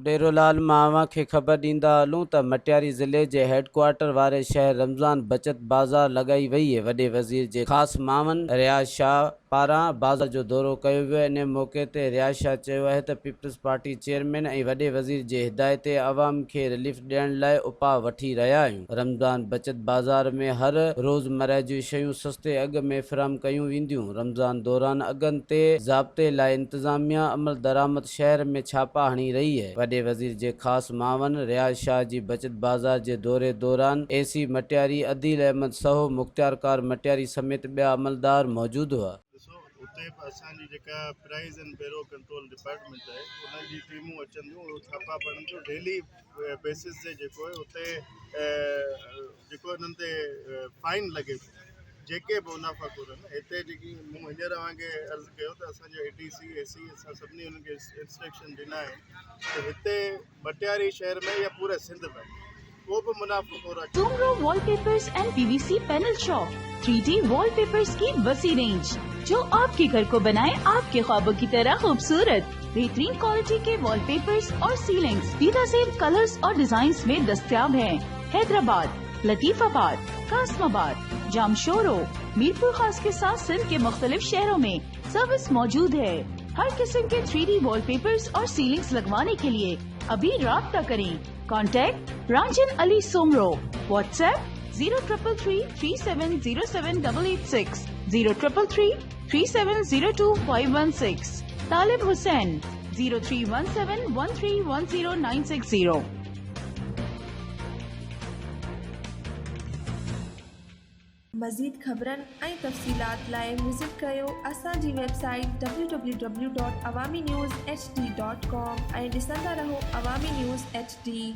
डेरोलाल मां खे ख़बर ॾींदा हलूं त मटियारी ज़िले जे हेडक्वार्टर वारे शहर रमज़ान बचत बाज़ार लॻाई वई आहे। वॾे वज़ीर जे ख़ासि मामन रियाज़ शाह पारां बाज़ार जो दौरो कयो वियो। इन मौक़े ते रियाज़ शाह चयो आहे त पीपल्स पार्टी चेयरमैन ऐं वॾे वज़ीर जे हिदायत ते अवाम खे रिलीफ ॾियण लाइ उपाउ वठी रहिया आहियूं। रमज़ान बचत बाज़ार में हर रोज़मर्रा जूं शयूं सस्ते अघ में फ़राहम कयूं वेंदियूं। रमज़ान दौरान अघनि ते ज़ाब्ते लाइ इंतज़ामिया अमल दरामद शहर में छापा हणी रही है। वॾे वज़ीर जे ख़ासि मामन रियाज़ शाह जी बचत बाज़ार जे दौरे दौरान एसी मटियारी अदील अहमद सहो मुख्तियारकार मटियारी समेत ॿिया अमलदार मौजूद हुआ। उते असांजी जेका प्राइस एंड बेरो कंट्रोल डिपार्टमेंट आहे उन्हनि जी टीमूं अचनि थियूं, उहे छापा पढ़नि थियूं डेली बेसिस ते। जेको आहे उते जेको इन्हनि ते फाइन लॻे थो जेके बि मुनाफ़ाखोर आहिनि। हिते जेकी मूं हींअर तव्हांखे अर्ज़ु कयो त असांजो ADC AC असां सभिनी उन्हनि खे इंस्ट्रक्शन ॾिना आहिनि त हिते मटियारी शहर में या पूरे सिंध में को भी मुनाफ़ाखोर Soomro wallpapers and PVC panel shop 3D wallpapers की वसी रेंज जो आपके घर को बनाए आपके ख्वाबों की तरह खूबसूरत। बेहतरीन क्वालिटी के वॉलपेपर्स और सीलिंग्स बेनज़ीर कलर्स और डिजाइन्स में दस्तयाब हैं। हैदराबाद, लतीफाबाद, कासमाबाद, जामशोरो, मीरपुर खास के साथ सिंध के मुख्तलिफ शहरों में सर्विस मौजूद है। हर किस्म के 3D वॉलपेपर्स और सीलिंग्स लगवाने के लिए अभी राब्ता करें। कॉन्टैक्ट रांजन अली सोमरो। व्हाट्सएप 0333370786 03333702 तालिब हुसैन 0317131090। मज़ीद ख़बरनि ऐं तफ़सीलात लाइ विज़िट कयो असांजी वेबसाइट www.awamiNewsHD.com ऐं ॾिसंदा रहो अवामी न्यूज़ HD।